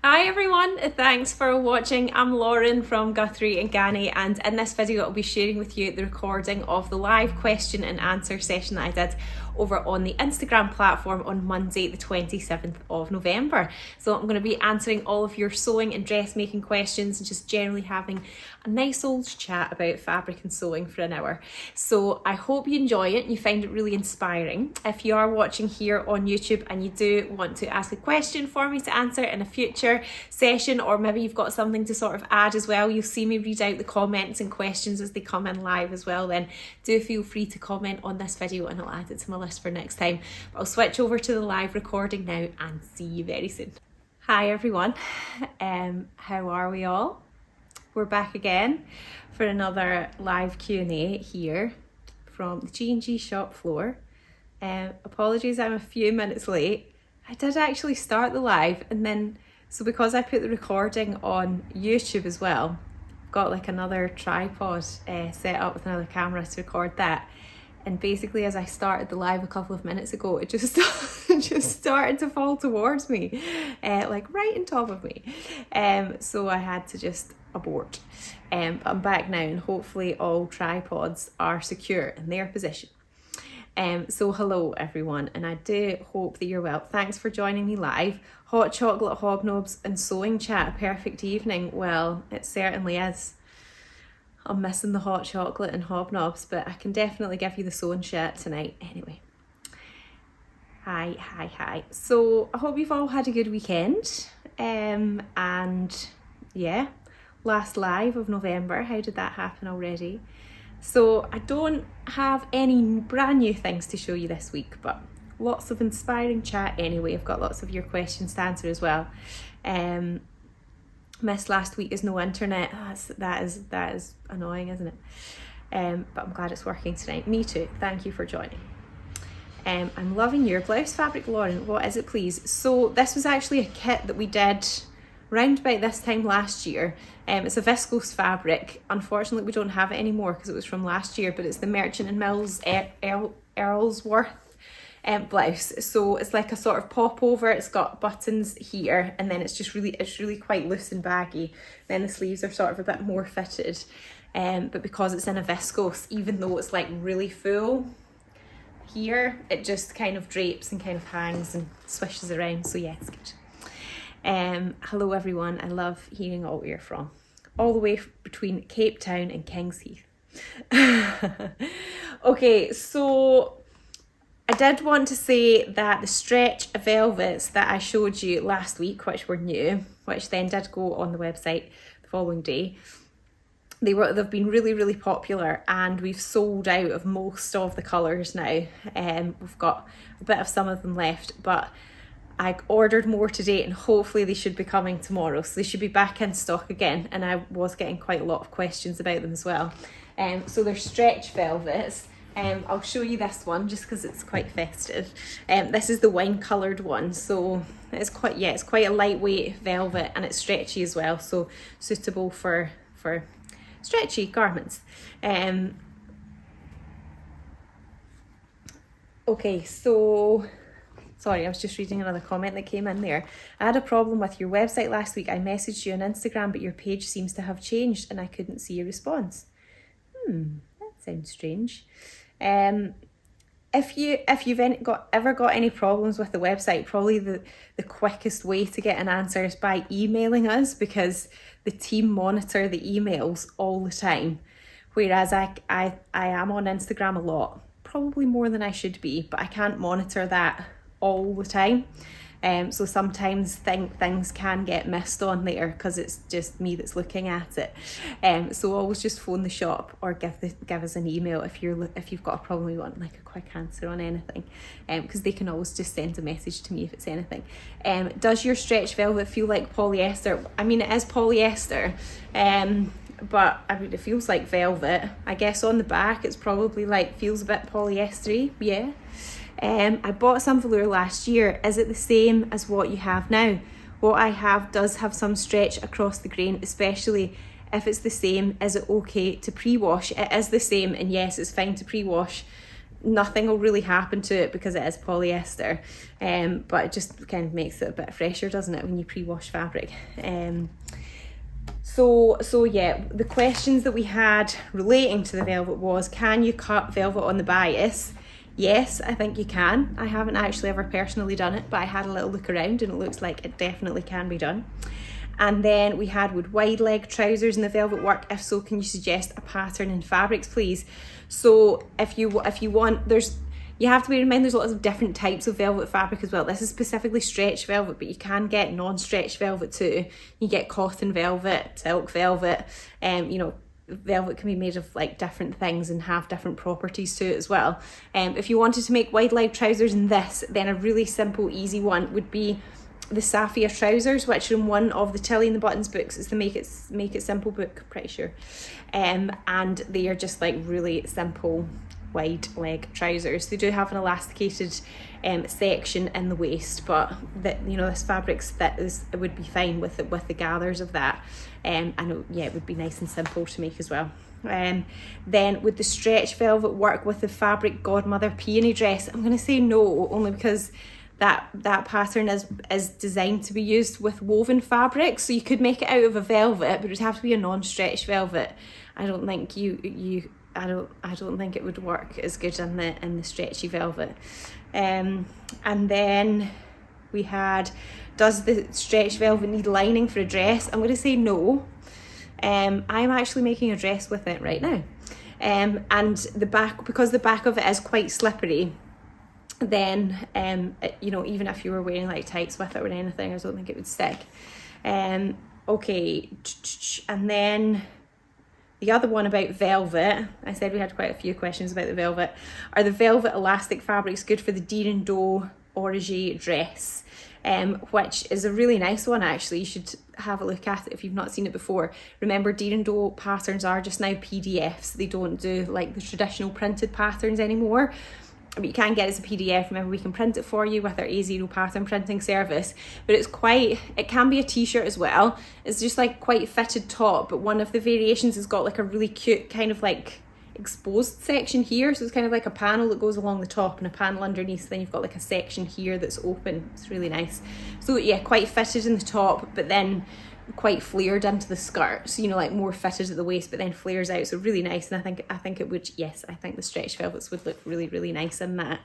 Hi everyone, thanks for watching. I'm Lauren from Guthrie and Ganny, and in this video I'll be sharing with you the recording of the live question and answer session that I did over on the Instagram platform on Monday the 27th of November. So I'm going to be answering all of your sewing and dressmaking questions and just generally having a nice old chat about fabric and sewing for an hour. So I hope you enjoy it and you find it really inspiring. If you are watching here on YouTube and you do want to ask a question for me to answer in a future session, or maybe you've got something to sort of add as well, you'll see me read out the comments and questions as they come in live as well, then do feel free to comment on this video and I'll add it to my list for next time. But I'll switch over to the live recording now and see you very soon. Hi everyone, how are we all? We're back again for another live Q&A here from the G&G shop floor. Apologies, I'm a few minutes late. I did actually start the live, and then so because I put the recording on YouTube as well, I've got like another tripod set up with another camera to record that. And basically as I started the live a couple of minutes ago, it just started to fall towards me, like right on top of me. So I had to just abort. But I'm back now and hopefully all tripods are secure in their position. So hello everyone, and I do hope that you're well. Thanks for joining me live. Hot chocolate, hobnobs and sewing chat, a perfect evening. Well, it certainly is. I'm missing the hot chocolate and hobnobs, but I can definitely give you the sewing chat tonight anyway. Hi. So I hope you've all had a good weekend. And yeah, last live of November, how did that happen already? So I don't have any brand new things to show you this week, but lots of inspiring chat anyway. I've got lots of your questions to answer as well. Missed last week is no internet. That is annoying, isn't it? But I'm glad it's working tonight. Me too. Thank you for joining. I'm loving your blouse fabric, Lauren. What is it, please? So this was actually a kit that we did round about this time last year. It's a viscose fabric. Unfortunately, we don't have it anymore because it was from last year, but it's the Merchant and Mills Earlsworth blouse. So it's like a sort of pop over. It's got buttons here, and then it's really quite loose and baggy. Then the sleeves are sort of a bit more fitted. But because it's in a viscose, even though it's like really full here, it just kind of drapes and kind of hangs and swishes around. So yeah, it's good. Hello everyone, I love hearing all where you're from. All the way between Cape Town and Kings Heath. Okay, so I did want to say that the stretch velvets that I showed you last week, which were new, which then did go on the website the following day, they've been really popular, and we've sold out of most of the colours now. We've got a bit of some of them left, but I ordered more today and hopefully they should be coming tomorrow. So they should be back in stock again, and I was getting quite a lot of questions about them as well. So they're stretch velvets. I'll show you this one just because it's quite festive. This is the wine coloured one, so it's quite a lightweight velvet, and it's stretchy as well, so suitable for stretchy garments. Okay, so sorry, I was just reading another comment that came in there. I had a problem with your website last week. I messaged you on Instagram, but your page seems to have changed and I couldn't see a response. That sounds strange. If you've ever got any problems with the website, probably the quickest way to get an answer is by emailing us, because the team monitor the emails all the time. Whereas I am on Instagram a lot, probably more than I should be, but I can't monitor that all the time. So sometimes things can get missed on there because it's just me that's looking at it. So always just phone the shop or give us an email if you've got a problem, you want like a quick answer on anything, because they can always just send a message to me if it's anything. Does your stretch velvet feel like polyester? I mean, it is polyester, but I mean, it feels like velvet. I guess on the back it's probably feels a bit polyestery. Yeah. I bought some velour last year. Is it the same as what you have now? What I have does have some stretch across the grain, especially if it's the same. Is it okay to pre-wash? It is the same, and yes, it's fine to pre-wash nothing will really happen to it because it is polyester, but it just kind of makes it a bit fresher, doesn't it, when you pre-wash fabric. So yeah, the questions that we had relating to the velvet was, can you cut velvet on the bias? Yes, I think you can. I haven't actually ever personally done it, but I had a little look around and it looks like it definitely can be done. And then we had, would wide leg trousers in the velvet work? If so, can you suggest a pattern in fabrics, please? So if you want, you have to bear in mind there's lots of different types of velvet fabric as well. This is specifically stretch velvet, but you can get non-stretch velvet too. You get cotton velvet, silk velvet, you know, velvet can be made of like different things and have different properties to it as well. If you wanted to make wide leg trousers in this, then a really simple, easy one would be the Safiya trousers, which are in one of the Tilly and the Buttons books. It's the Make It Simple book, pretty sure. And they are just like really simple wide leg trousers. They do have an elasticated section in the waist, but that, you know, this fabric's that is, it would be fine with it, with the gathers of that. And yeah, it would be nice and simple to make as well. Then would the stretch velvet work with the fabric godmother peony dress? I'm going to say no, only because that pattern is designed to be used with woven fabric, so you could make it out of a velvet, but it would have to be a non-stretch velvet. I don't think I don't think it would work as good in the stretchy velvet. And then we had, does the stretch velvet need lining for a dress? I'm going to say no. I'm actually making a dress with it right now. And the back, because the back of it is quite slippery, then you know, even if you were wearing like tights with it or anything, I don't think it would stick. Okay, and then the other one about velvet, I said we had quite a few questions about the velvet. Are the velvet elastic fabrics good for the Deer and Doe orangey dress? Which is a really nice one actually. You should have a look at it if you've not seen it before. Remember, Deer and Doe patterns are just now PDFs. They don't do like the traditional printed patterns anymore. But you can get it as a PDF. Remember, we can print it for you with our A0 pattern printing service. But it can be a t-shirt as well. It's just like quite fitted top, but one of the variations has got like a really cute kind of like exposed section here. So it's kind of like a panel that goes along the top and a panel underneath. So then you've got like a section here that's open. It's really nice. So yeah, quite fitted in the top, but then quite flared into the skirt, so you know, like more fitted at the waist but then flares out, so really nice. And I think it would, yes, I think the stretch velvets would look really, really nice in that.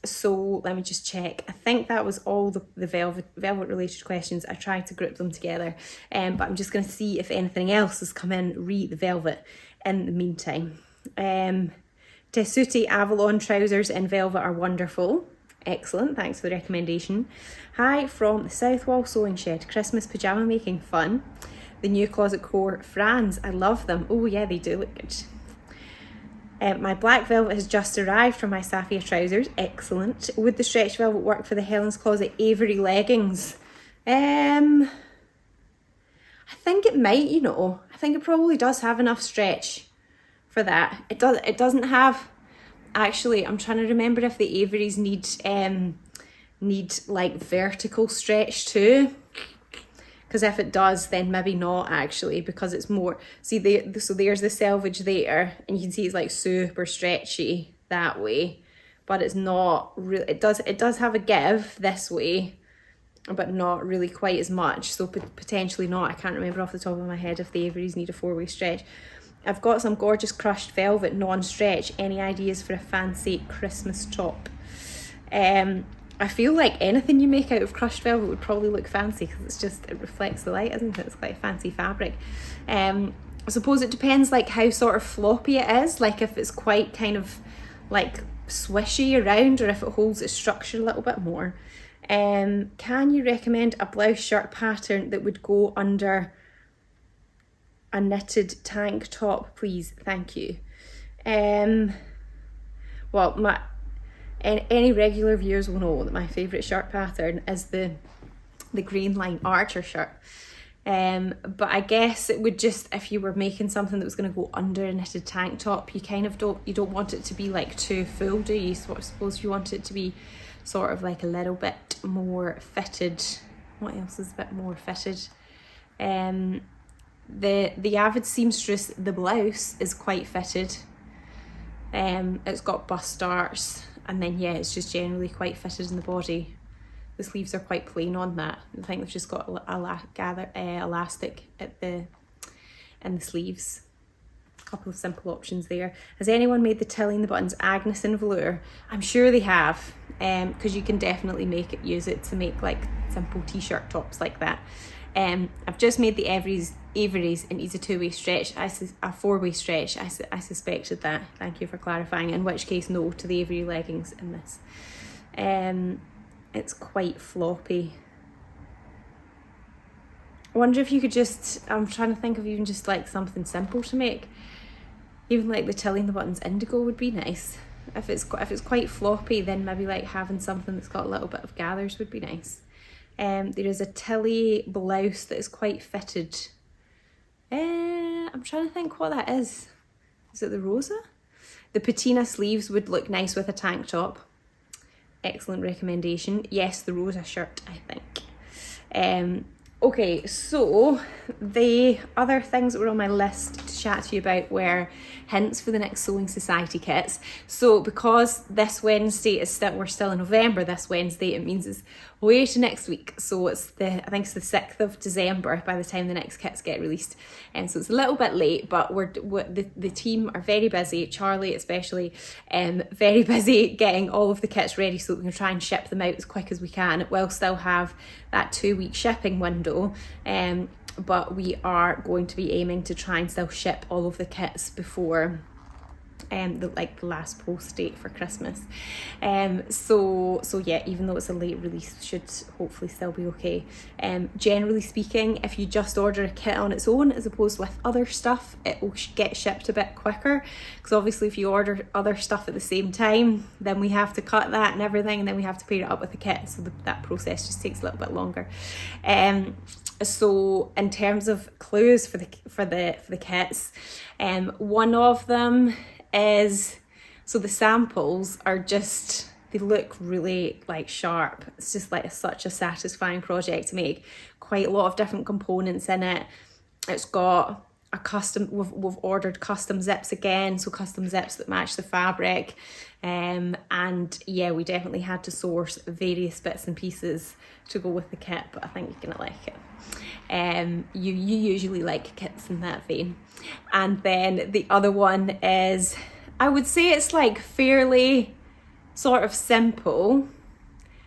So let me just check. I think that was all the velvet related questions. I tried to group them together, but I'm just going to see if anything else has come in re the velvet in the meantime. Tessuti Avalon trousers in velvet are wonderful. Excellent, thanks for the recommendation. Hi from the South Wall Sewing Shed. Christmas pyjama making fun. The new Closet Core Frans, I love them. Oh yeah, they do look good. My black velvet has just arrived from my Safiya trousers. Excellent. Would the stretch velvet work for the Helen's Closet Avery leggings? I think it might, you know. I think it probably does have enough stretch for that. It doesn't have, actually, I'm trying to remember if the Averys need like vertical stretch too. Because if it does, then maybe not actually, because it's more, see, so there's the selvage there, and you can see it's like super stretchy that way, but it's not really, it does have a give this way, but not really quite as much, so potentially not. I can't remember off the top of my head if the Averys need a 4-way stretch. I've got some gorgeous crushed velvet non-stretch. Any ideas for a fancy Christmas top? I feel like anything you make out of crushed velvet would probably look fancy, because it reflects the light, isn't it? It's quite a fancy fabric. I suppose it depends like how sort of floppy it is, like if it's quite kind of like swishy around, or if it holds its structure a little bit more. Can you recommend a blouse shirt pattern that would go under a knitted tank top, please? Thank you. Well, any regular viewers will know that my favourite shirt pattern is the Green Line Archer shirt. But I guess it would just, if you were making something that was going to go under a knitted tank top, you kind of don't want it to be like too full, do you? So I suppose you want it to be sort of like a little bit more fitted. What else is a bit more fitted? The Avid Seamstress, the blouse is quite fitted. It's got bust darts, and then yeah, it's just generally quite fitted in the body. The sleeves are quite plain on that. I think they've just got elastic in the sleeves. A couple of simple options there. Has anyone made the tilly in the buttons Agnes in velour? I'm sure they have, because you can definitely use it to make like simple t-shirt tops like that. I've just made the Avery's and it's a 2-way stretch. A 4-way stretch. I suspected that. Thank you for clarifying. In which case, no to the Avery leggings in this. It's quite floppy. I wonder if you could just, I'm trying to think of even just like something simple to make. Even like the tilly in the buttons indigo would be nice. If it's quite floppy, then maybe like having something that's got a little bit of gathers would be nice. There is a tilly blouse that is quite fitted. I'm trying to think what that is. Is it the Rosa? The patina sleeves would look nice with a tank top. Excellent recommendation. Yes, the Rosa shirt, I think. Okay, so the other things that were on my list to chat to you about were hints for the next Sewing Society kits. So because this Wednesday we're still in November this Wednesday, it means it's way to next week. So I think it's the 6th of December by the time the next kits get released. And so it's a little bit late, but the team are very busy, Charlie especially, very busy getting all of the kits ready so that we can try and ship them out as quick as we can. We'll still have that 2-week shipping window, but we are going to be aiming to try and still ship all of the kits before the last post date for Christmas. So yeah, even though it's a late release, should hopefully still be okay. Generally speaking, if you just order a kit on its own as opposed with other stuff, it will get shipped a bit quicker, because obviously if you order other stuff at the same time, then we have to cut that and everything, and then we have to pair it up with the kit, so that process just takes a little bit longer. So in terms of clues for the kits, one of them is, so the samples are just, they look really like sharp. It's just like such a satisfying project to make. Quite a lot of different components in it. It's got a custom, we've ordered custom zips again, so custom zips that match the fabric. And yeah, we definitely had to source various bits and pieces to go with the kit, but I think you're gonna like it. You usually like kits in that vein. And then the other one is, I would say it's like fairly sort of simple,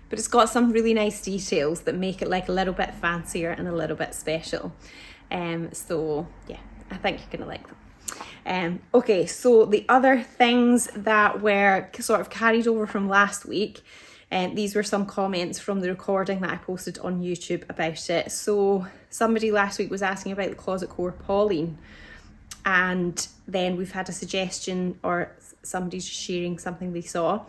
but it's got some really nice details that make it like a little bit fancier and a little bit special. So yeah, I think you're gonna like them. Okay, so the other things that were sort of carried over from last week, these were some comments from the recording that I posted on YouTube about it. So somebody last week was asking about the Closet Core Pauline, and then we've had a suggestion, or somebody's sharing something they saw.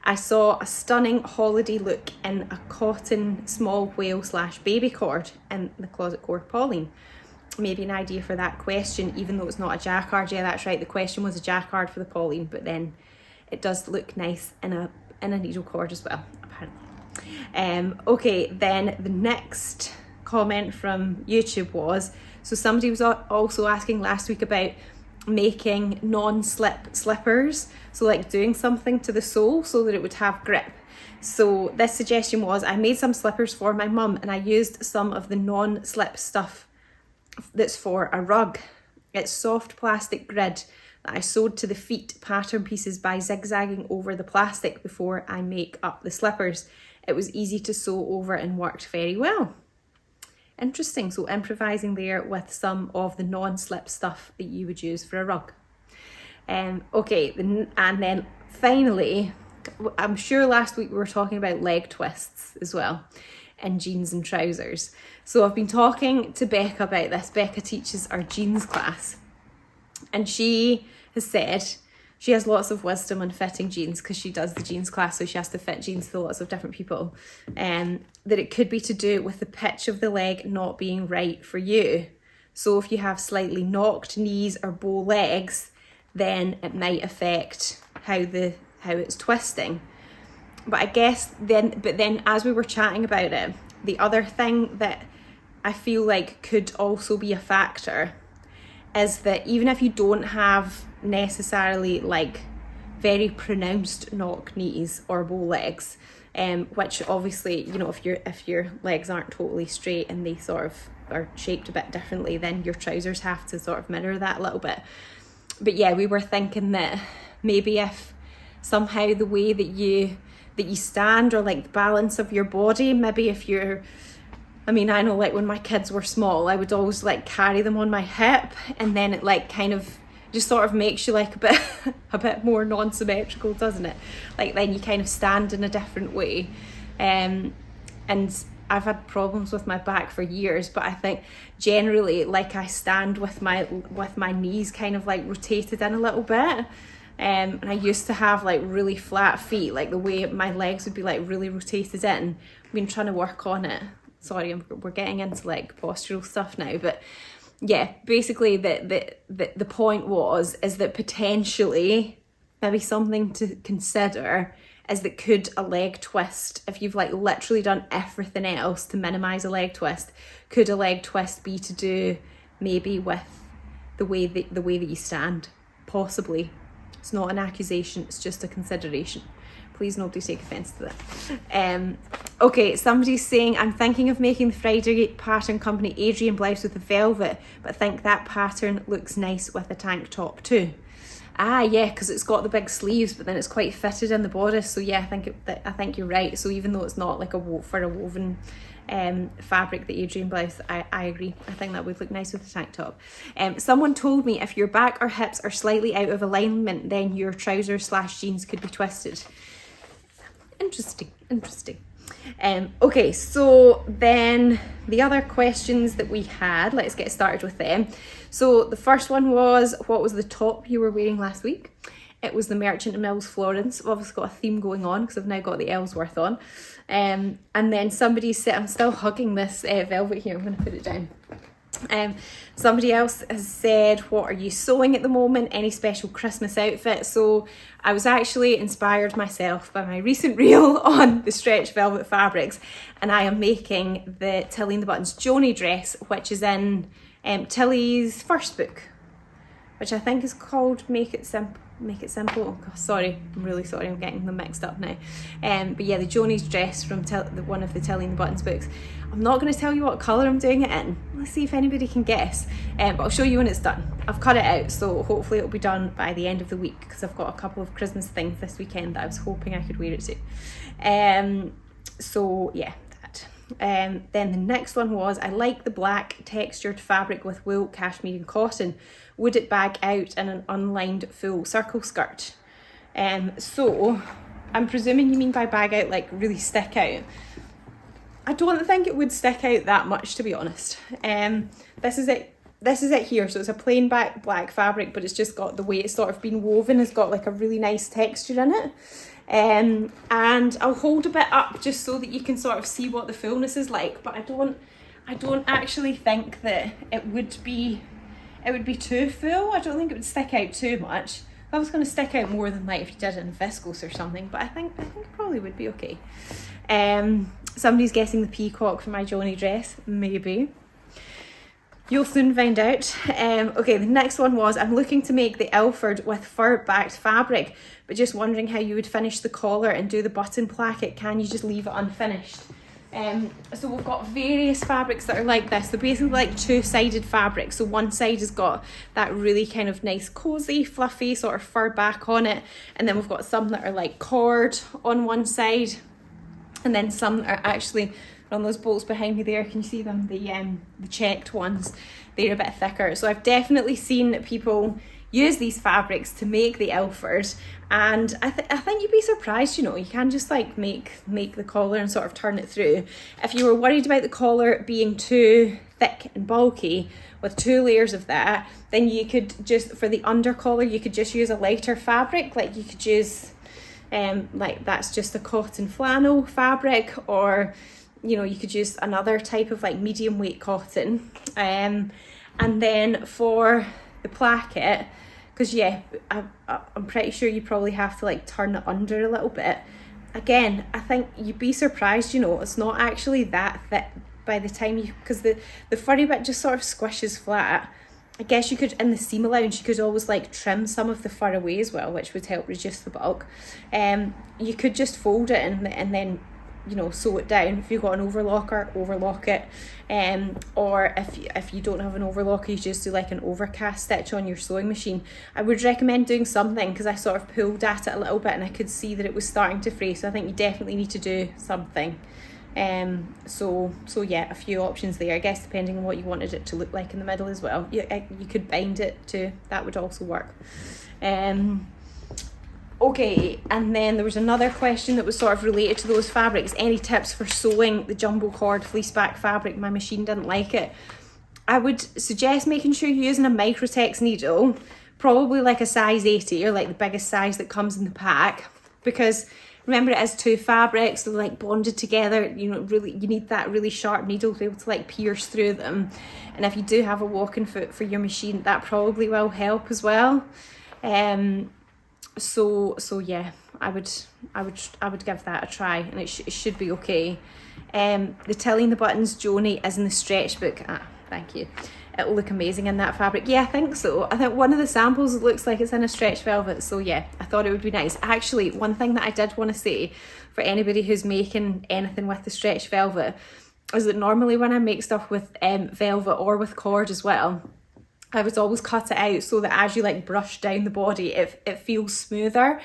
I saw a stunning holiday look in a cotton small whale / baby cord in the Closet Core Pauline. Maybe an idea for that question, even though it's not a jacquard. Yeah, that's right, the question was a jacquard for the Pauline, but then it does look nice in a needle cord as well, apparently. Okay, then the next comment from YouTube was, so somebody was also asking last week about making non-slip slippers, so like doing something to the sole so that it would have grip. So this suggestion was, I made some slippers for my mum and I used some of the non-slip stuff that's for a rug. It's soft plastic grid that I sewed to the feet pattern pieces by zigzagging over the plastic before I make up the slippers. It was easy to sew over and worked very well. Interesting, so improvising there with some of the non-slip stuff that you would use for a rug. Okay, and then finally, I'm sure last week we were talking about leg twists as well in jeans and trousers. So I've been talking to Becca about this. Becca teaches our jeans class, and she has said she has lots of wisdom on fitting jeans because she does the jeans class, so she has to fit jeans for lots of different people, that it could be to do with the pitch of the leg not being right for you. So if you have slightly knocked knees or bow legs, then it might affect how it's twisting. But I guess then as we were chatting about it, the other thing that I feel like could also be a factor is that even if you don't have necessarily like very pronounced knock knees or bow legs, which obviously, you know, if your legs aren't totally straight and they sort of are shaped a bit differently, then your trousers have to sort of mirror that a little bit. But yeah, we were thinking that maybe if somehow the way that you stand, or like the balance of your body, maybe if you're, I mean, I know like when my kids were small, I would always like carry them on my hip, and then it like kind of just sort of makes you like a bit more non-symmetrical, doesn't it? Like then you kind of stand in a different way. And I've had problems with my back for years, but I think generally like I stand with my knees kind of like rotated in a little bit. And I used to have like really flat feet, like the way my legs would be like really rotated in. I've been trying to work on it. Sorry, we're getting into like postural stuff now, but yeah, basically the point is that potentially maybe something to consider is that could a leg twist, if you've like literally done everything else to minimize a leg twist, could a leg twist be to do maybe with the way that you stand? Possibly. It's not an accusation, it's just a consideration. Please nobody take offence to that. Okay, somebody's saying, I'm thinking of making the Friday pattern company Adrian blouse with the velvet, but think that pattern looks nice with a tank top too. Ah, yeah, because it's got the big sleeves, but then it's quite fitted in the bodice. So yeah, I think you're right. So even though it's not like a woven fabric, the Adrian blouse, I agree. I think that would look nice with the tank top. Someone told me if your back or hips are slightly out of alignment, then your trousers / jeans could be twisted. Interesting. Okay, so then the other questions that we had, let's get started with them. So the first one was, what was the top you were wearing last week? It was the Merchant and Mills Florence. I've obviously got a theme going on because I've now got the Ellsworth on. And then somebody said, I'm still hugging this velvet here, I'm going to put it down. Somebody else has said, what are you sewing at the moment? Any special Christmas outfit? So I was actually inspired myself by my recent reel on the stretch velvet fabrics, and I am making the Tilly and the Buttons Joni dress, which is in Tilly's first book, which I think is called Make It Simple. Oh, God, sorry, I'm really sorry, I'm getting them mixed up now. But yeah, the Joni's dress from one of the Tilly and the Buttons books. I'm not going to tell you what colour I'm doing it in. Let's see if anybody can guess. But I'll show you when it's done. I've cut it out, so hopefully it'll be done by the end of the week, because I've got a couple of Christmas things this weekend that I was hoping I could wear it to. So yeah, that. Then the next one was, I like the black textured fabric with wool, cashmere and cotton. Would it bag out in an unlined full circle skirt? So I'm presuming you mean by bag out like really stick out. I don't think it would stick out that much, to be honest. This is it here. So it's a plain black fabric, but it's just got the way it's sort of been woven has got like a really nice texture in it. And I'll hold a bit up just so that you can sort of see what the fullness is like. But I don't actually think that it would be too full. I don't think it would stick out too much. That was going to stick out more than like if you did it in viscose or something, but I think it probably would be okay. Somebody's guessing the peacock for my Joni dress. Maybe. You'll soon find out. Okay, the next one was, I'm looking to make the Ilford with fur-backed fabric, but just wondering how you would finish the collar and do the button placket. Can you just leave it unfinished? So we've got various fabrics that are like this. They're basically like two-sided fabric. So one side has got that really kind of nice cozy fluffy sort of fur back on it, and then we've got some that are like cord on one side, and then some that are actually on those bolts behind me there. Can you see them? The checked ones, they're a bit thicker. So I've definitely seen people use these fabrics to make the Ilford, and I think you'd be surprised, you know, you can just like make the collar and sort of turn it through. If you were worried about the collar being too thick and bulky with 2 layers of that, then you could just, for the under collar, you could just use a lighter fabric. Like you could use like that's just a cotton flannel fabric, or you know, you could use another type of like medium weight cotton. And then for the placket, because yeah, I'm pretty sure you probably have to like turn it under a little bit. Again, I think you'd be surprised, you know, it's not actually that thick by the time you, because the furry bit just sort of squishes flat, I guess you could, in the seam allowance, you could always like trim some of the fur away as well, which would help reduce the bulk. You could just fold it and then, you know, sew it down. If you've got an overlocker, overlock it. Or if you don't have an overlocker, you just do like an overcast stitch on your sewing machine. I would recommend doing something, because I sort of pulled at it a little bit and I could see that it was starting to fray. So I think you definitely need to do something. So yeah, a few options there, I guess, depending on what you wanted it to look like in the middle as well. You could bind it too, that would also work. Okay, and then there was another question that was sort of related to those fabrics. Any tips for sewing the jumbo cord fleece back fabric? My machine didn't like it. I would suggest making sure you're using a Microtex needle, probably like a size 80 or like the biggest size that comes in the pack, because remember, it is two fabrics, they're like bonded together. You know, really, you need that really sharp needle to be able to like pierce through them. And if you do have a walking foot for your machine, that probably will help as well. So yeah, I would give that a try, and it should be okay. The Tilly and the Buttons Joni is in the stretch book. Thank you. It'll look amazing in that fabric. Yeah, I think so. I think one of the samples looks like it's in a stretch velvet. So yeah, I thought it would be nice. Actually, one thing that I did want to say for anybody who's making anything with the stretch velvet is that normally when I make stuff with velvet or with cord as well, I would always cut it out so that as you like brush down the body, it feels smoother.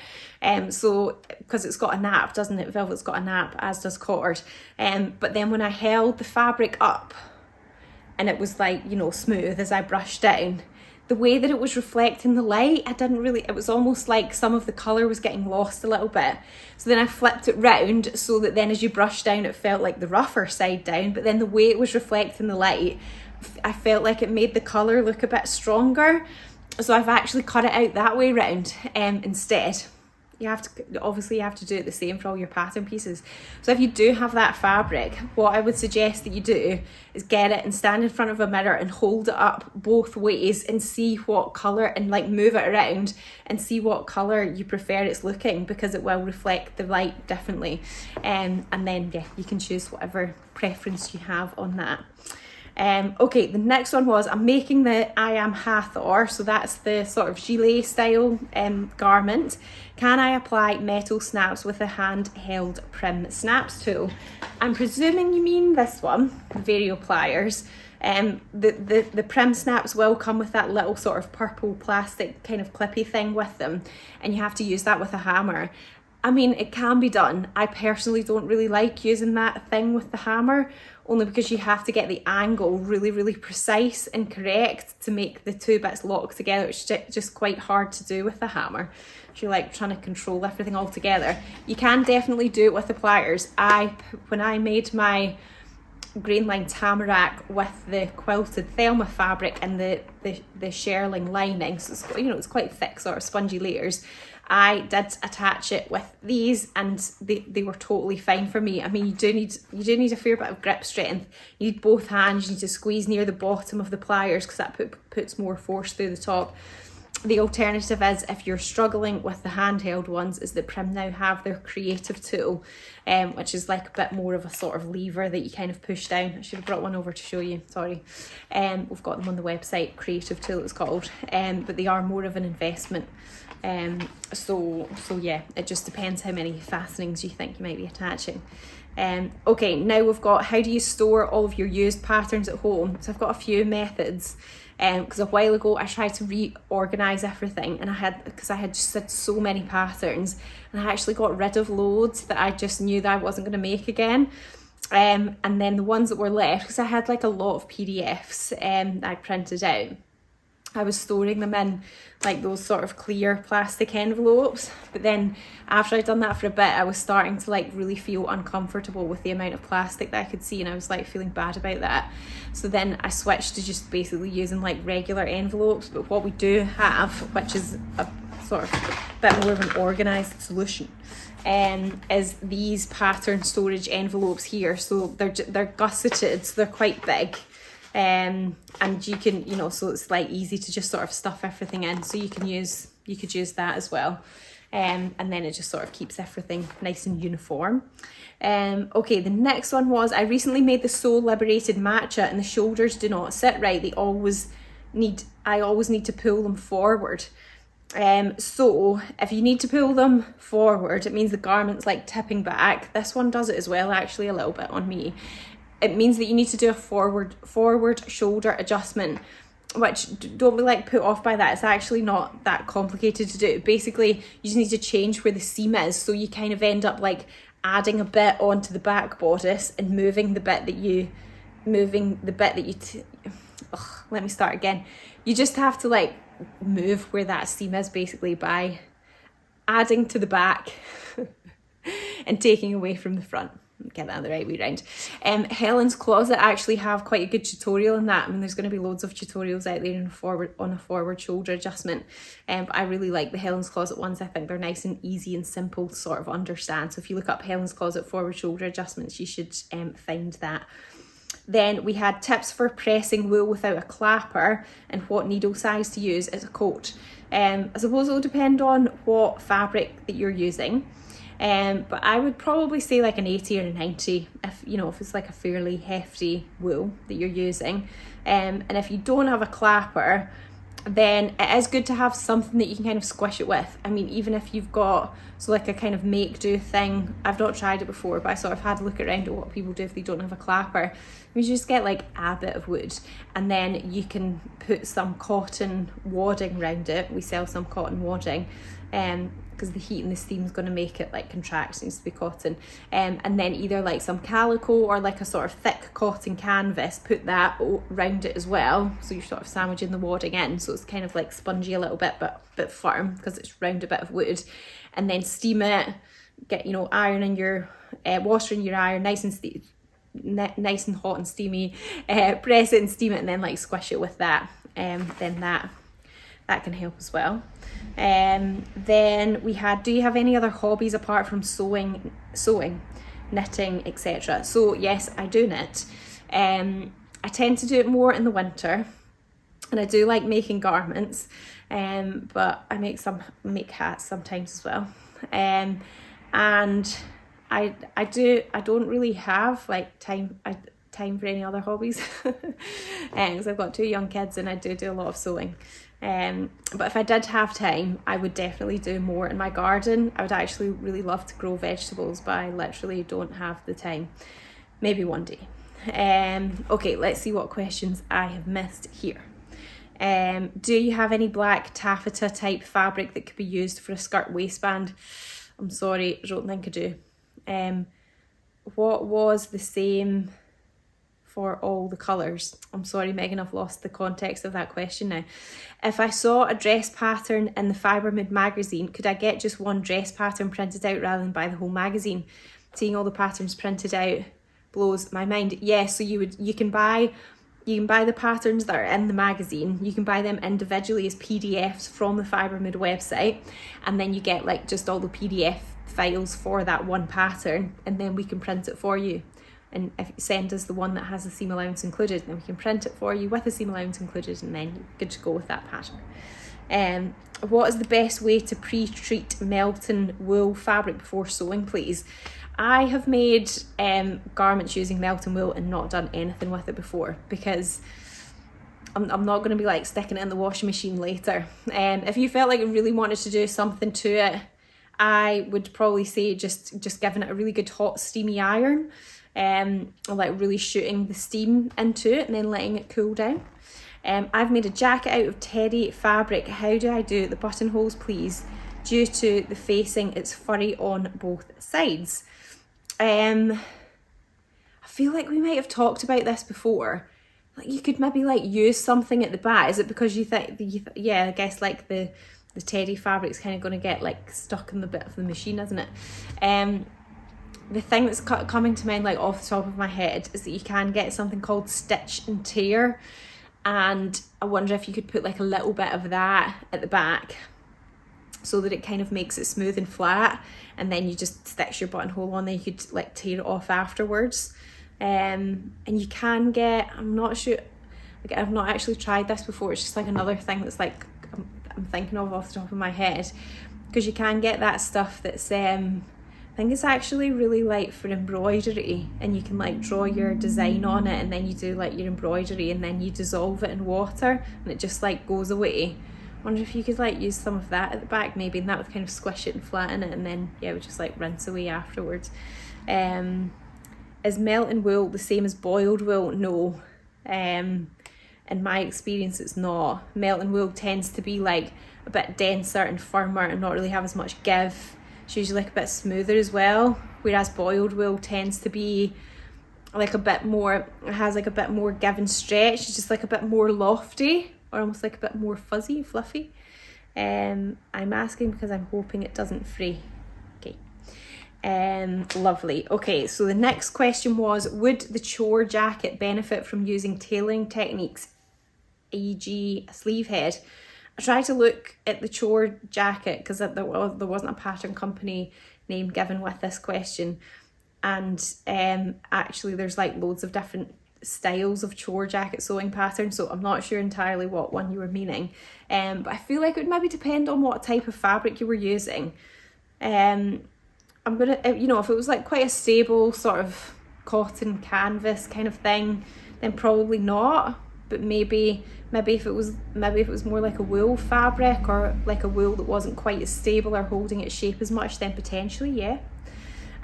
So because it's got a nap, doesn't it? Velvet's got a nap, as does cord. But then when I held the fabric up, and it was like, you know, smooth as I brushed down, the way that it was reflecting the light, it was almost like some of the colour was getting lost a little bit. So then I flipped it round so that then as you brush down, it felt like the rougher side down, but then the way it was reflecting the light, I felt like it made the colour look a bit stronger. So I've actually cut it out that way round instead. You have to do it the same for all your pattern pieces. So if you do have that fabric, what I would suggest that you do is get it and stand in front of a mirror and hold it up both ways and see what colour, and like move it around and see what colour you prefer it's looking, because it will reflect the light differently. And then yeah, you can choose whatever preference you have on that. Okay, the next one was, I'm making the I Am Hathor, so that's the sort of gilet style garment. Can I apply metal snaps with a handheld prim snaps tool? I'm presuming you mean this one, the Vario pliers. The prim snaps will come with that little sort of purple plastic kind of clippy thing with them, and you have to use that with a hammer. I mean, it can be done. I personally don't really like using that thing with the hammer, only because you have to get the angle really, really precise and correct to make the two bits lock together. It's just quite hard to do with the hammer. If you're like trying to control everything all together. You can definitely do it with the pliers. When I made my Grainline Tamarack with the quilted Thelma fabric and the shearling lining, so it's, you know, it's quite thick, sort of spongy layers, I did attach it with these, and they were totally fine for me. I mean, you do need a fair bit of grip strength. You need both hands. You need to squeeze near the bottom of the pliers, because that puts more force through the top. The alternative is, if you're struggling with the handheld ones, is that Prim now have their Creative tool, which is like a bit more of a sort of lever that you kind of push down. I should have brought one over to show you, sorry. We've got them on the website, Creative tool it's called, but they are more of an investment. So yeah, it just depends how many fastenings you think you might be attaching. Okay, now we've got, how do you store all of your used patterns at home? So I've got a few methods. Because a while ago I tried to reorganise everything, and because I had just had so many patterns, and I actually got rid of loads that I just knew that I wasn't going to make again. And then the ones that were left, because I had like a lot of PDFs that I printed out, I was storing them in like those sort of clear plastic envelopes. But then after I'd done that for a bit, I was starting to like really feel uncomfortable with the amount of plastic that I could see, and I was like feeling bad about that. So then I switched to just basically using like regular envelopes. But what we do have, which is a sort of bit more of an organised solution, is these pattern storage envelopes here. So they're gusseted, so they're quite big. And you can, you know, so it's like easy to just sort of stuff everything in. So you could use that as well. And then it just sort of keeps everything nice and uniform. Okay, the next one was, I recently made the Soul Liberated Matcha, and the shoulders do not sit right. They always I always need to pull them forward. So if you need to pull them forward, it means the garment's like tipping back. This one does it as well, actually, a little bit on me. It means that you need to do a forward shoulder adjustment, which don't be like put off by that. It's actually not that complicated to do. Basically, you just need to change where the seam is, so you kind of end up like adding a bit onto the back bodice and moving the bit that you let me start again. You just have to like move where that seam is, basically, by adding to the back and taking away from the front. Get that the right way around. Helen's Closet actually have quite a good tutorial in that. I mean, there's going to be loads of tutorials out there on a forward shoulder adjustment, but I really like the Helen's Closet ones. I think they're nice and easy and simple to sort of understand. So if you look up Helen's Closet forward shoulder adjustments, you should find that. Then we had tips for pressing wool without a clapper and what needle size to use as a coat. I suppose it'll depend on what fabric that you're using. But I would probably say like an 80 or a 90 if it's like a fairly hefty wool that you're using. And if you don't have a clapper, then it is good to have something that you can kind of squish it with. I mean, even if you've got like a kind of make do thing, I've not tried it before, but I sort of had a look around at what people do if they don't have a clapper. You just get like a bit of wood, and then you can put some cotton wadding around it. We sell some cotton wadding, because the heat and the steam is going to make it like contract. It needs to be cotton, and then either like some calico or like a sort of thick cotton canvas, put that around it as well, so you're sort of sandwiching the wadding in, so it's kind of like spongy a little bit but firm because it's round a bit of wood. And then steam it, get iron in your water in your iron nice and hot and steamy, press it and steam it, and then like squish it with that. Then that can help as well. Then we had, do you have any other hobbies apart from sewing, knitting, etc.? So yes, I do knit. I tend to do it more in the winter, and I do like making garments, but I make hats sometimes as well. And I don't really have like time for any other hobbies, because I've got 2 young kids and I do a lot of sewing. But if I did have time, I would definitely do more in my garden. I would actually really love to grow vegetables, but I literally don't have the time. Maybe one day. Okay, let's see what questions I have missed here. Do you have any black taffeta type fabric that could be used for a skirt waistband? I'm sorry, I don't think I do. What was the same for all the colours? I'm sorry, Megan, I've lost the context of that question now. If I saw a dress pattern in the Fibermid magazine, could I get just one dress pattern printed out rather than buy the whole magazine? Seeing all the patterns printed out blows my mind. Yeah, so you can buy the patterns that are in the magazine. You can buy them individually as PDFs from the Fibermid website, and then you get like just all the PDF files for that one pattern, and then we can print it for you. And if you send us the one that has the seam allowance included, then we can print it for you with the seam allowance included, and then you're good to go with that pattern. What is the best way to pre-treat melting wool fabric before sewing, please? I have made garments using melting wool and not done anything with it before, because I'm not going to be like sticking it in the washing machine later. If you felt like you really wanted to do something to it, I would probably say just giving it a really good hot steamy iron, like really shooting the steam into it and then letting it cool down. I've made a jacket out of teddy fabric. How do I do the buttonholes, please? Due to the facing, it's furry on both sides. I feel like we might have talked about this before. Like you could maybe like use something at the back. Is it because you think, yeah, I guess like the teddy fabric's kind of going to get like stuck in the bit of the machine, isn't it? The thing that's coming to mind like off the top of my head is that you can get something called stitch and tear, and I wonder if you could put like a little bit of that at the back so that it kind of makes it smooth and flat, and then you just stitch your buttonhole on there. You could like tear it off afterwards. And you can get, I'm not sure, like I've not actually tried this before, it's just like another thing that's like I'm thinking of off the top of my head, because you can get that stuff that's think it's actually really light for embroidery, and you can like draw your design on it, and then you do like your embroidery, and then you dissolve it in water and it just like goes away. I wonder if you could like use some of that at the back maybe, and that would kind of squish it and flatten it, and then yeah, it would just like rinse away afterwards. Is melting wool the same as boiled wool? No. In my experience it's not. Melting wool tends to be like a bit denser and firmer and not really have as much give. It's usually like a bit smoother as well, whereas boiled wool tends to be like a bit more, it has like a bit more give and stretch. It's just like a bit more lofty, or almost like a bit more fuzzy, fluffy. I'm asking because I'm hoping it doesn't fray. Okay. Lovely. Okay, so the next question was, would the chore jacket benefit from using tailoring techniques, e.g. a sleeve head? I tried to look at the chore jacket because there wasn't a pattern company name given with this question, and actually there's like loads of different styles of chore jacket sewing patterns, so I'm not sure entirely what one you were meaning, but I feel like it would maybe depend on what type of fabric you were using. I'm gonna, you know, if it was like quite a stable sort of cotton canvas kind of thing, then probably not. But maybe if it was more like a wool fabric, or like a wool that wasn't quite as stable or holding its shape as much, then potentially, yeah.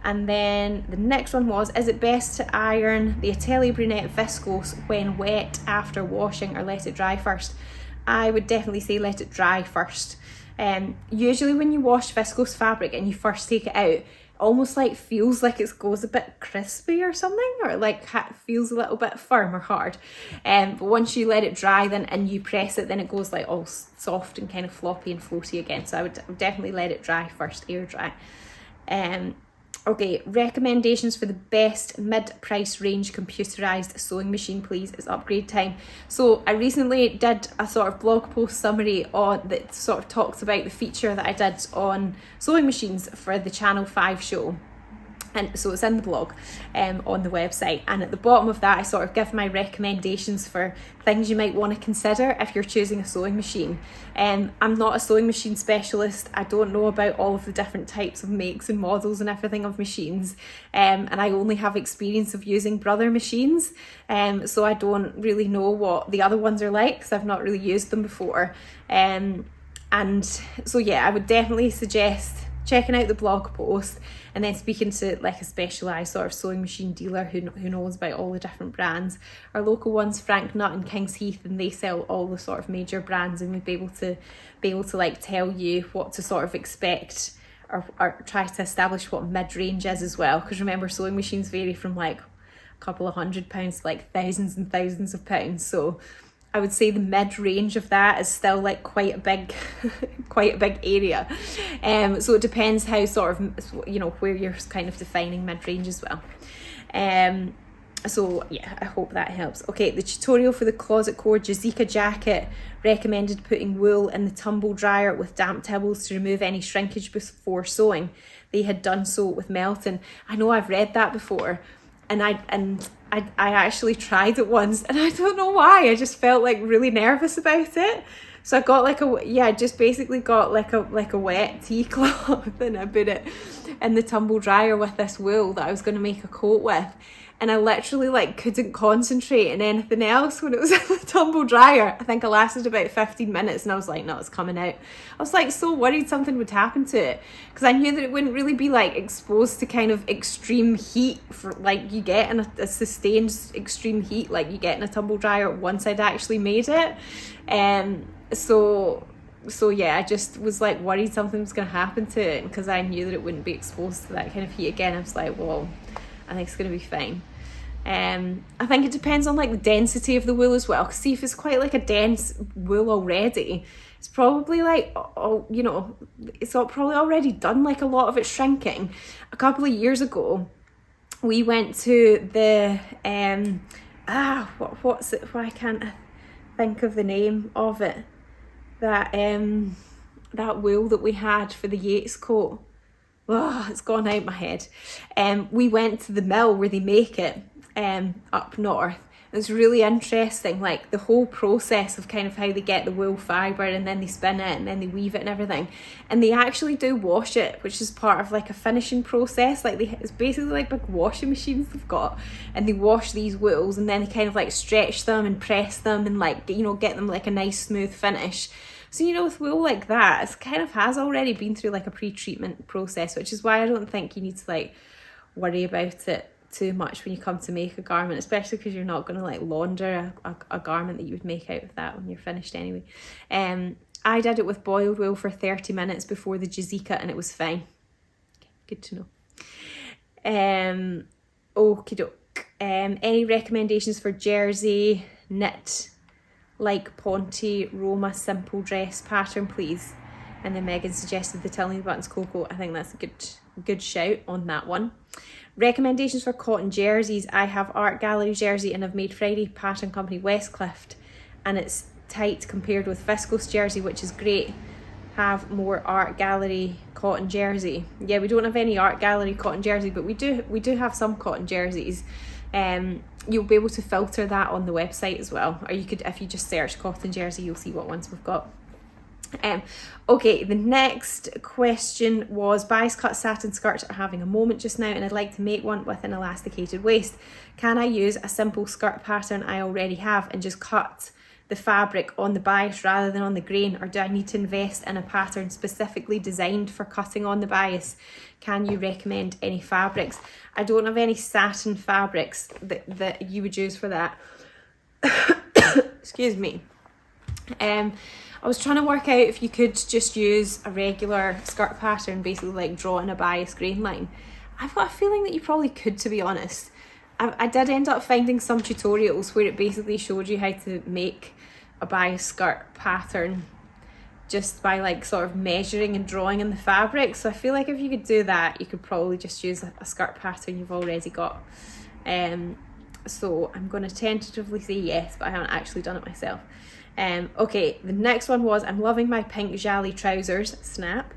And then the next one was, is it best to iron the Atelier Brunette viscose when wet after washing, or let it dry first? I would definitely say let it dry first. Usually when you wash viscose fabric and you first take it out, almost like feels like it goes a bit crispy or something, or like feels a little bit firm or hard, but once you let it dry then and you press it, then it goes like all soft and kind of floppy and floaty again. So I would definitely let it dry first, air dry. Okay, recommendations for the best mid-price range computerized sewing machine, please. It's upgrade time. So I recently did a sort of blog post summary on that sort of talks about the feature that I did on sewing machines for the Channel 5 show. And so it's in the blog on the website, and at the bottom of that I sort of give my recommendations for things you might want to consider if you're choosing a sewing machine. I'm not a sewing machine specialist. I don't know about all of the different types of makes and models and everything of machines, and I only have experience of using Brother machines, so I don't really know what the other ones are like because I've not really used them before. And so yeah, I would definitely suggest checking out the blog post and then speaking to like a specialised sort of sewing machine dealer who knows about all the different brands. Our local one's Frank Nutt in Kings Heath, and they sell all the sort of major brands, and we'd be able to like tell you what to sort of expect, or try to establish what mid-range is as well, because remember, sewing machines vary from like a couple of £100 to like thousands and thousands of pounds. So I would say the mid-range of that is still like quite a big area. So it depends how sort of, you know, where you're kind of defining mid-range as well. So yeah, I hope that helps. Okay, the tutorial for the Closet Core Jazika jacket recommended putting wool in the tumble dryer with damp towels to remove any shrinkage before sewing. They had done so with Melton. I know I've read that before, and I actually tried it once, and I don't know why, I just felt like really nervous about it. So I got like just basically got like a wet tea cloth, and I put it in the tumble dryer with this wool that I was going to make a coat with, and I literally like couldn't concentrate on anything else when it was in the tumble dryer. I think I lasted about 15 minutes and I was like, no, it's coming out. I was like so worried something would happen to it, because I knew that it wouldn't really be like exposed to kind of extreme heat for like you get in a sustained extreme heat like you get in a tumble dryer once I'd actually made it. So yeah, I just was like worried something was going to happen to it, because I knew that it wouldn't be exposed to that kind of heat again. I was like, well, I think it's going to be fine. I think it depends on like the density of the wool as well, because see, if it's quite like a dense wool already, it's probably like, you know, it's probably already done like a lot of its shrinking. A couple of years ago we went to the what's it, why can't I think of the name of it, that wool that we had for the Yates coat. Oh, it's gone out my head. We went to the mill where they make it up north, It's really interesting, like the whole process of kind of how they get the wool fibre and then they spin it and then they weave it and everything. And they actually do wash it, which is part of like a finishing process. Like it's basically like big washing machines they've got, and they wash these wools and then they kind of like stretch them and press them and like, you know, get them like a nice smooth finish. So, you know, with wool like that, it kind of has already been through like a pre-treatment process, which is why I don't think you need to like worry about it too much when you come to make a garment, especially because you're not going to like launder a garment that you would make out of that when you're finished anyway. I did it with boiled wool for 30 minutes before the Jazika and it was fine. Good to know. Okie doke. Any recommendations for jersey knit like Ponte Roma simple dress pattern, please? And then Megan suggested the Tilney Buttons Cocoa. I think that's a good shout on that one. Recommendations for cotton jerseys. I have Art Gallery jersey and I've made Friday Pattern Company Westcliff, and it's tight compared with Viscose jersey, which is great. Have more Art Gallery cotton jersey. Yeah, we don't have any Art Gallery cotton jersey, but we do have some cotton jerseys. You'll be able to filter that on the website as well, or you could, if you just search cotton jersey, you'll see what ones we've got. Okay, the next question was, bias cut satin skirts are having a moment just now and I'd like to make one with an elasticated waist. Can I use a simple skirt pattern I already have and just cut the fabric on the bias rather than on the grain, or do I need to invest in a pattern specifically designed for cutting on the bias? Can you recommend any fabrics? I don't have any satin fabrics that you would use for that. Excuse me. I was trying to work out if you could just use a regular skirt pattern, basically like drawing a bias grain line. I've got a feeling that you probably could, to be honest. I did end up finding some tutorials where it basically showed you how to make a bias skirt pattern just by like sort of measuring and drawing in the fabric. So I feel like if you could do that, you could probably just use a skirt pattern you've already got. So I'm going to tentatively say yes, but I haven't actually done it myself. Okay, the next one was, I'm loving my pink Jali trousers, snap.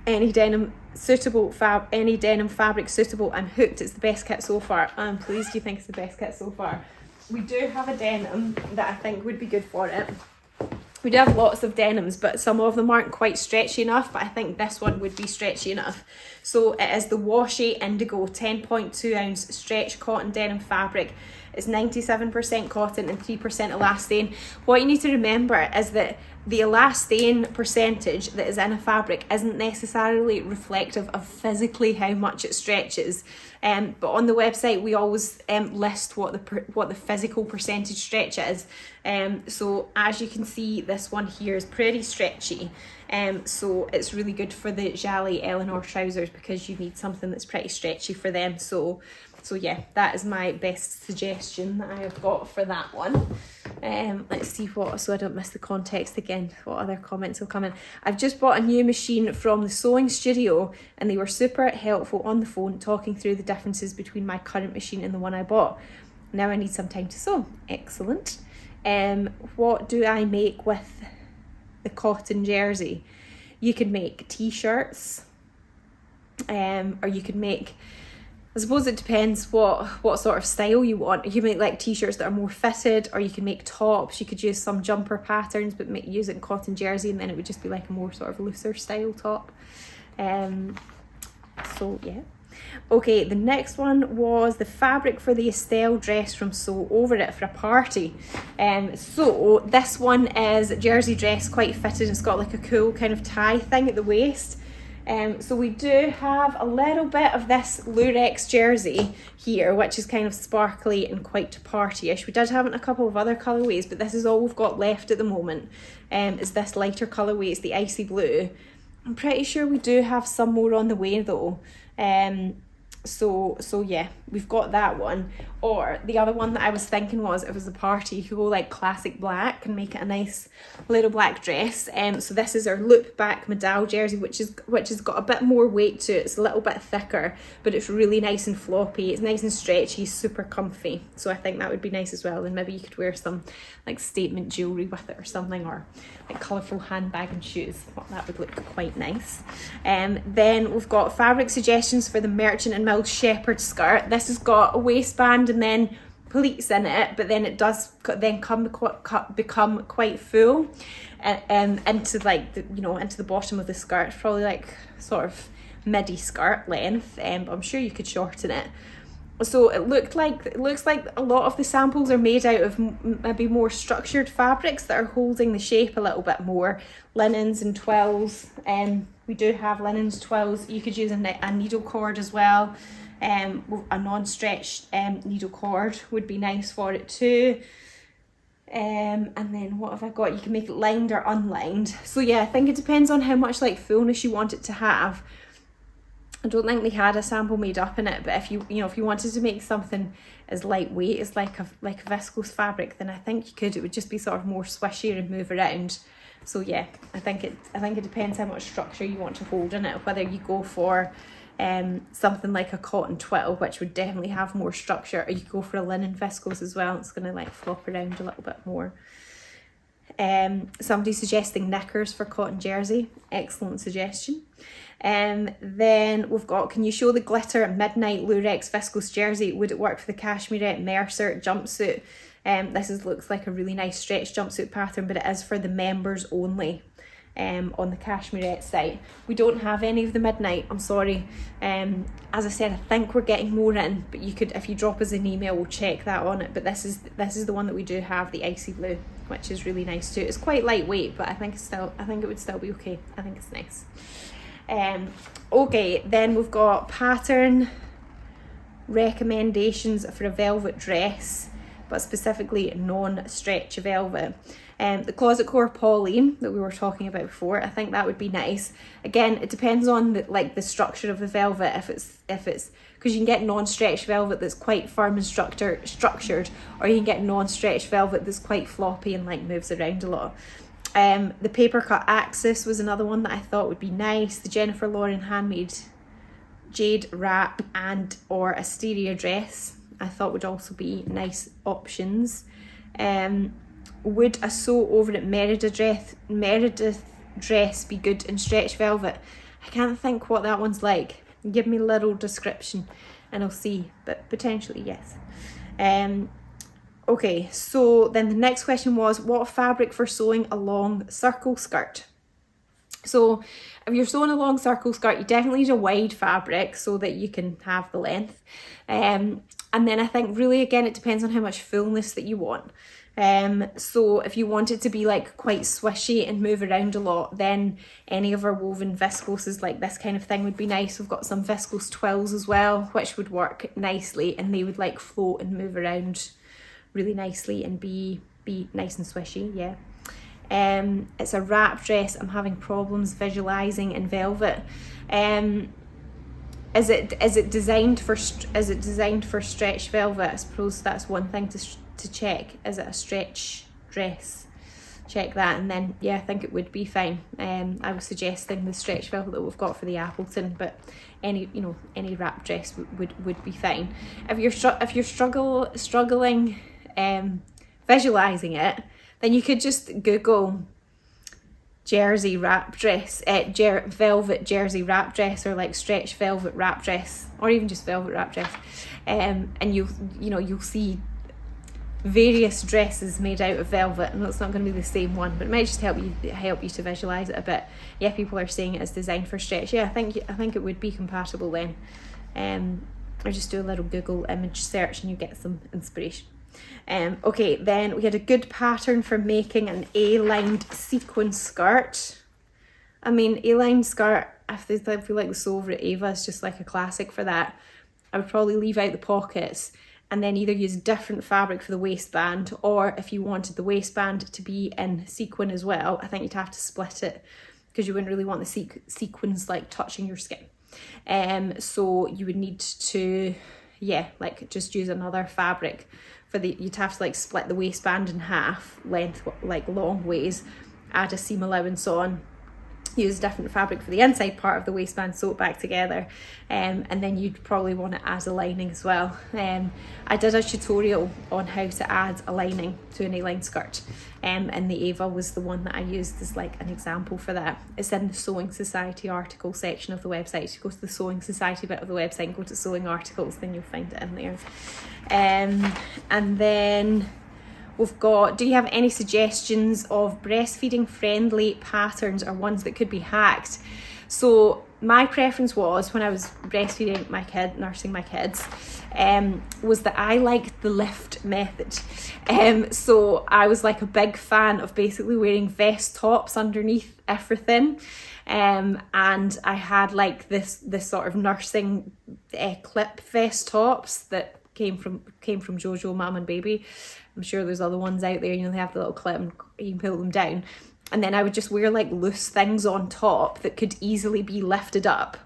Any denim fabric suitable, I'm hooked, it's the best kit so far. I'm pleased you think it's the best kit so far. We do have a denim that I think would be good for it. We do have lots of denims, but some of them aren't quite stretchy enough, but I think this one would be stretchy enough. So it is the Washi Indigo 10.2 ounce stretch cotton denim fabric. It's 97% cotton and 3% elastane. What you need to remember is that the elastane percentage that is in a fabric isn't necessarily reflective of physically how much it stretches. But on the website we always list what the physical percentage stretch is. So as you can see, this one here is pretty stretchy. So it's really good for the Jali Eleanor trousers because you need something that's pretty stretchy for them. So yeah, that is my best suggestion that I have got for that one. Let's see what, so I don't miss the context again, what other comments will come in. I've just bought a new machine from the sewing studio and they were super helpful on the phone talking through the differences between my current machine and the one I bought. Now I need some time to sew. Excellent. What do I make with the cotton jersey? You could make t-shirts, or you could make, I suppose it depends what sort of style you want. You can make like t-shirts that are more fitted, or you can make tops. You could use some jumper patterns but use it in cotton jersey and then it would just be like a more sort of looser style top. So yeah. Okay, the next one was the fabric for the Estelle dress from Sew Over It for a party. So this one is a jersey dress, quite fitted. It's got like a cool kind of tie thing at the waist. So we do have a little bit of this Lurex jersey here, which is kind of sparkly and quite party-ish. We did have it in a couple of other colourways, but this is all we've got left at the moment. Is this lighter colourway, it's the icy blue. I'm pretty sure we do have some more on the way though. So yeah, we've got that one. Or the other one that I was thinking was, if it was a party, you could go like classic black and make it a nice little black dress. So this is our loop back medal jersey, which has got a bit more weight to it. It's a little bit thicker, but it's really nice and floppy. It's nice and stretchy, super comfy. So I think that would be nice as well. And maybe you could wear some like statement jewellery with it or something, or like colourful handbag and shoes. Well, that would look quite nice. Then we've got fabric suggestions for the Merchant and Mills shepherd skirt. This has got a waistband and then pleats in it, but then it does then become quite full into like the, you know, into the bottom of the skirt. It's probably like sort of midi skirt length, but I'm sure you could shorten it. So it looks like a lot of the samples are made out of maybe more structured fabrics that are holding the shape a little bit more. Linens and twills, we do have linens, twills. You could use a needle cord as well. A non-stretch needle cord would be nice for it too. And then what have I got? You can make it lined or unlined. So yeah, I think it depends on how much like fullness you want it to have. I don't think they had a sample made up in it, but if you wanted to make something as lightweight as like a viscose fabric, then I think you could. It would just be sort of more swishy and move around. So yeah, I think it depends how much structure you want to hold in it, whether you go for something like a cotton twill, which would definitely have more structure, or you go for a linen viscose as well. It's going to like flop around a little bit more. Somebody suggesting knickers for cotton jersey. Excellent suggestion. Then we've got, can you show the glitter Midnight Lurex viscose jersey? Would it work for the Cashmere Mercer jumpsuit? This looks like a really nice stretch jumpsuit pattern, but it is for the members only. On the Cashmere site. We don't have any of the Midnight, I'm sorry. As I said, I think we're getting more in, but you could, if you drop us an email, we'll check that on it. But this is the one that we do have, the icy blue, which is really nice too. It's quite lightweight, but I think it would still be okay. I think it's nice. Okay, then we've got pattern recommendations for a velvet dress, but specifically non-stretch velvet. The Closet Core Pauline that we were talking about before, I think that would be nice. Again, it depends on the structure of the velvet. If it's because you can get non-stretch velvet that's quite firm and structured, or you can get non-stretch velvet that's quite floppy and like moves around a lot. The paper cut Axis was another one that I thought would be nice. The Jennifer Lauren handmade jade wrap and or Asteria dress I thought would also be nice options. Would a sew over at Meredith dress be good in stretch velvet? I can't think what that one's like. Give me a little description and I'll see, but potentially yes. Okay, so then the next question was, what fabric for sewing a long circle skirt? So if you're sewing a long circle skirt, you definitely need a wide fabric so that you can have the length. And then I think really, again, it depends on how much fullness that you want. So if you want it to be like quite swishy and move around a lot, then any of our woven viscoses like this kind of thing would be nice. We've got some viscose twills as well, which would work nicely, and they would like float and move around really nicely and be nice and swishy. Yeah. It's a wrap dress. I'm having problems visualizing in velvet. Is it designed for stretch velvet? I suppose that's one thing to check. Is it a stretch dress? Check that, and then yeah, I think it would be fine. I was suggesting the stretch velvet that we've got for the Appleton, but any wrap dress would be fine. If you're struggling visualizing it, then you could just Google jersey wrap dress, velvet jersey wrap dress, or like stretch velvet wrap dress, or even just velvet wrap dress, and you'll see various dresses made out of velvet, and it's not going to be the same one, but it might just help you to visualize it a bit. Yeah, people are saying it is designed for stretch. Yeah, I think it would be compatible then. Or just do a little Google image search and you get some inspiration. Okay, then we had a good pattern for making an A-lined sequin skirt. I mean, A-lined skirt, I feel like the sew over at Ava is just like a classic for that. I would probably leave out the pockets and then either use different fabric for the waistband, or if you wanted the waistband to be in sequin as well, I think you'd have to split it because you wouldn't really want the sequins like touching your skin. So you would need to, yeah, like just use another fabric for you'd have to like split the waistband in half, length, like long ways, add a seam allowance on, use a different fabric for the inside part of the waistband, sew it back together, and then you'd probably want to add a lining as well. I did a tutorial on how to add a lining to an A-line skirt, and the Ava was the one that I used as like an example for that. It's in the Sewing Society article section of the website. So you go to the Sewing Society bit of the website and go to sewing articles, then you'll find it in there. And then we've got, do you have any suggestions of breastfeeding friendly patterns or ones that could be hacked? So my preference was, when I was breastfeeding my kid, nursing my kids, was that I liked the lift method. So I was like a big fan of basically wearing vest tops underneath everything. And I had like this sort of nursing clip vest tops that came from Jojo Mum and Baby. I'm sure there's other ones out there, you know, they have the little clip and you can pull them down. And then I would just wear like loose things on top that could easily be lifted up,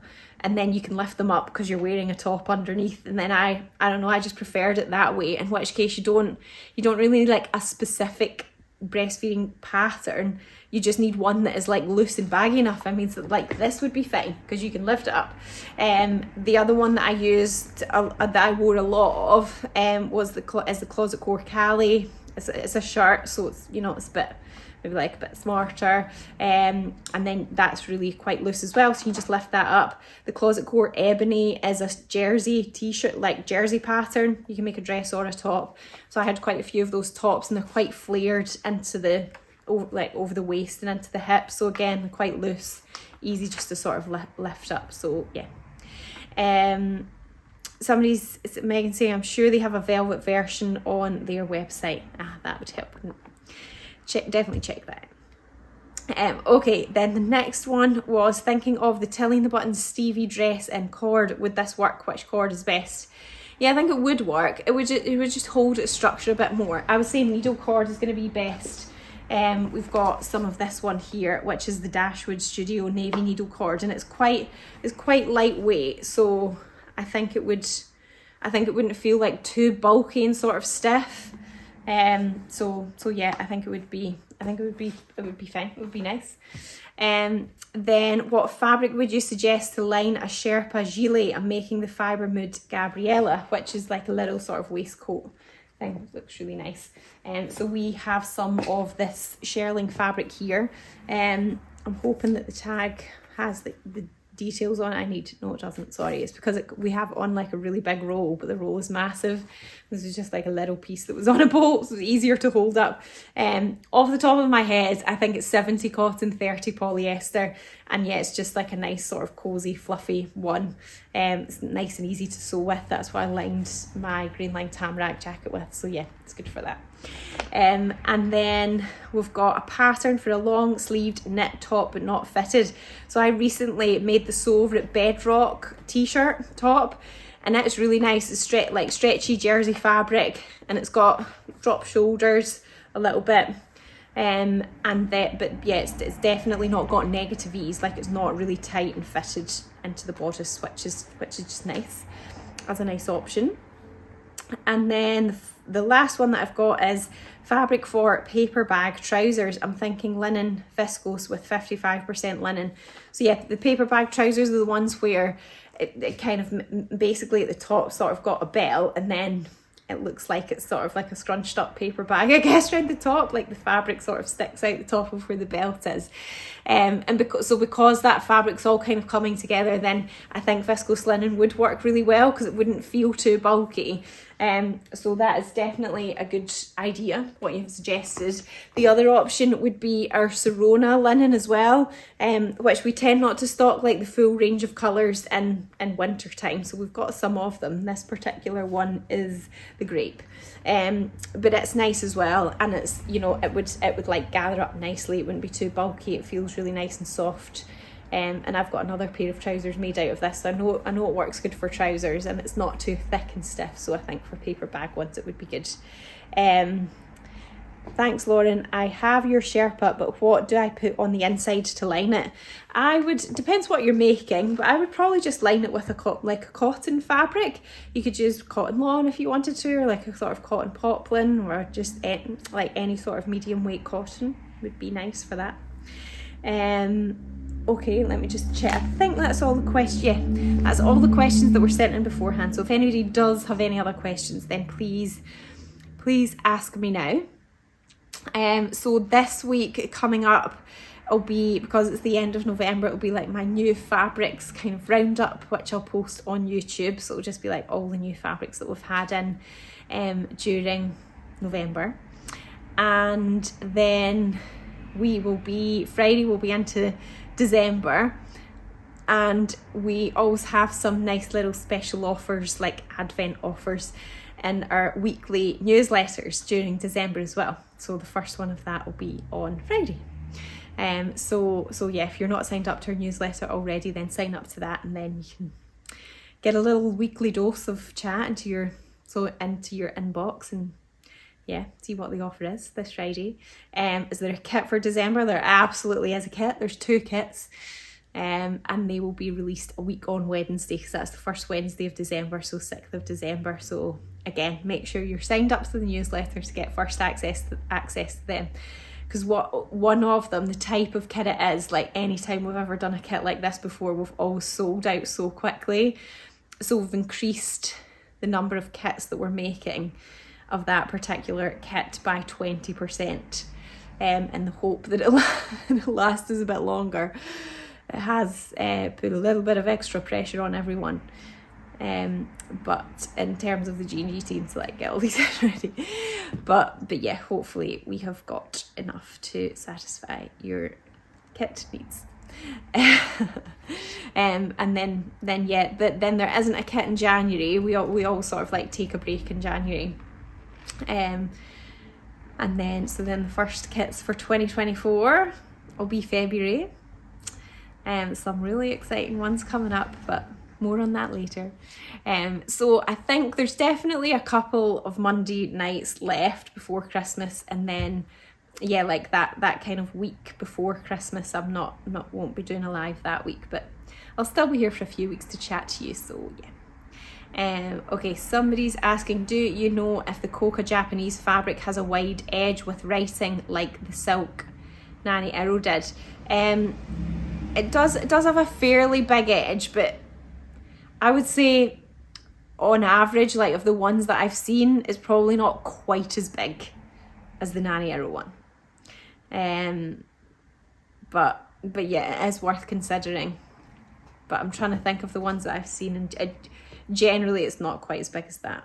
and then you can lift them up because you're wearing a top underneath. And then I don't know, I just preferred it that way, in which case you don't really need like a specific breastfeeding pattern. You just need one that is like loose and baggy enough. I mean, so like this would be fine because you can lift it up. The other one that I used, that I wore a lot of, was the Closet Core Cali. It's a shirt, so it's, you know, it's a bit, maybe like a bit smarter, and then that's really quite loose as well, so you can just lift that up. The Closet Core Ebony is a jersey t-shirt, like jersey pattern. You can make a dress or a top. So I had quite a few of those tops, and they're quite flared into the over the waist and into the hips. So again, they're quite loose, easy just to sort of lift up. So yeah. Is it Megan saying, I'm sure they have a velvet version on their website. That would help. Definitely check that. Okay, then the next one was thinking of the Tilly and the Buttons Stevie dress in cord. Would this work? Which cord is best? Yeah, I think it would work. It would just hold its structure a bit more. I would say needle cord is going to be best. We've got some of this one here, which is the Dashwood Studio navy needle cord, and it's quite lightweight, so I think it wouldn't feel like too bulky and sort of stiff. So yeah, I think it would be fine. It would be nice. Then what fabric would you suggest to line a Sherpa gilet? I'm making the Fibre Mood Gabriella, which is like a little sort of waistcoat thing. It looks really nice. So we have some of this shearling fabric here. I'm hoping that the tag has the details on it. No, it doesn't, sorry. It's because we have on like a really big roll, but the roll is massive. This is just like a little piece that was on a bolt, so it's easier to hold up. Off the top of my head, I think it's 70 cotton, 30 polyester, and yeah, it's just like a nice sort of cozy, fluffy one. It's nice and easy to sew with. That's what I lined my Green Line Tamarack jacket with, so yeah, it's good for that. And then we've got a pattern for a long sleeved knit top but not fitted. So I recently made the Sew Over It Bedrock t-shirt top, and it's really nice. It's stretchy jersey fabric, and it's got drop shoulders a little bit, but yeah, it's definitely not got negative ease. Like, it's not really tight and fitted into the bodice, which is just nice as a nice option. And then the last one that I've got is fabric for paper bag trousers. I'm thinking linen viscose with 55% linen. So yeah, the paper bag trousers are the ones where it kind of basically at the top sort of got a belt, and then it looks like it's sort of like a scrunched up paper bag, I guess, around the top, like the fabric sort of sticks out the top of where the belt is. And because that fabric's all kind of coming together, then I think viscose linen would work really well because it wouldn't feel too bulky. So that is definitely a good idea, what you've suggested. The other option would be our Sirona linen as well, which we tend not to stock like the full range of colours in winter time. So we've got some of them. This particular one is the grape, but it's nice as well, and it's, you know, it would like gather up nicely. It wouldn't be too bulky. It feels really nice and soft. And I've got another pair of trousers made out of this, so I know it works good for trousers, and it's not too thick and stiff, so I think for paper bag ones it would be good. Thanks, Lauren. I have your Sherpa, but what do I put on the inside to line it? Depends what you're making, but I would probably just line it with a cotton fabric. You could use cotton lawn if you wanted to, or like a sort of cotton poplin, or just like any sort of medium weight cotton would be nice for that. Okay, let me just check. I think that's all the questions. Yeah, that's all the questions that were sent in beforehand. So if anybody does have any other questions, then please ask me now. So this week coming up, it'll be, because it's the end of November, it'll be like my new fabrics kind of roundup, which I'll post on YouTube. So it'll just be like all the new fabrics that we've had in during November. And then Friday will be into December, and we always have some nice little special offers, like advent offers, in our weekly newsletters during December as well. So the first one of that will be on Friday. So yeah, if you're not signed up to our newsletter already, then sign up to that, and then you can get a little weekly dose of chat into your inbox, and yeah, see what the offer is this Friday. Is there a kit for December? There absolutely is a kit. There's 2 kits, and they will be released a week on Wednesday, because that's the first Wednesday of December, so 6th of December. So again, make sure you're signed up to the newsletter to get first access to them. Because one of them, the type of kit it is, like anytime we've ever done a kit like this before, we've always sold out so quickly. So we've increased the number of kits that we're making of that particular kit by 20%, in the hope that it'll last us a bit longer. It has put a little bit of extra pressure on everyone, but in terms of the G&G team to like get all these ready. But yeah, hopefully we have got enough to satisfy your kit needs. And then yeah, but then there isn't a kit in January. We all sort of like take a break in January. And then the first kits for 2024 will be February. Some really exciting ones coming up, but more on that later. So I think there's definitely a couple of Monday nights left before Christmas, and then yeah, like that kind of week before Christmas, I'm won't be doing a live that week, but I'll still be here for a few weeks to chat to you. So yeah. Okay, somebody's asking, do you know if the Koka Japanese fabric has a wide edge with writing like the silk Nanny Arrow did? It does have a fairly big edge, but I would say on average, like of the ones that I've seen, is probably not quite as big as the Nanny Arrow one. But yeah, it is worth considering. But I'm trying to think of the ones that I've seen, and generally it's not quite as big as that.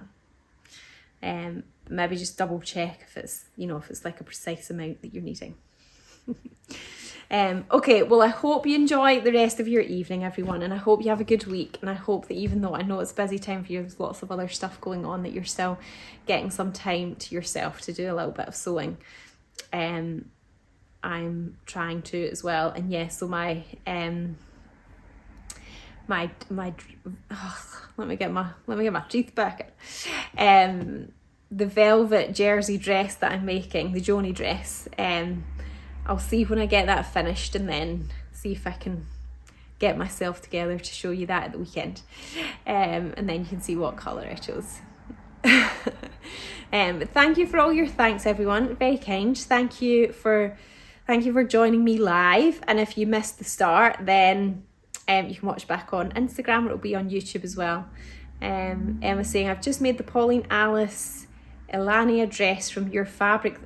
Maybe just double check if it's like a precise amount that you're needing. Okay, well, I hope you enjoy the rest of your evening, everyone, and I hope you have a good week, and I hope that even though I know it's a busy time for you, there's lots of other stuff going on, that you're still getting some time to yourself to do a little bit of sewing. I'm trying to as well, and yeah, so my let me get my teeth back. The velvet jersey dress that I'm making, the Joni dress, I'll see when I get that finished, and then see if I can get myself together to show you that at the weekend, and then you can see what colour I chose. But thank you for all your thanks, everyone. Very kind. Thank you for joining me live, and if you missed the start, then you can watch back on Instagram, or it'll be on YouTube as well. Emma's saying, I've just made the Pauline Alice Elania dress from your fabric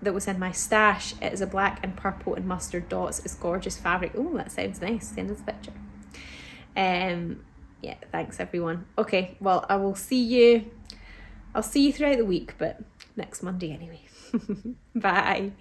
that was in my stash. It is a black and purple and mustard dots. It's gorgeous fabric. Oh, that sounds nice. Send us a picture. Yeah, thanks everyone. Okay, well, I'll see you throughout the week, but next Monday anyway. Bye.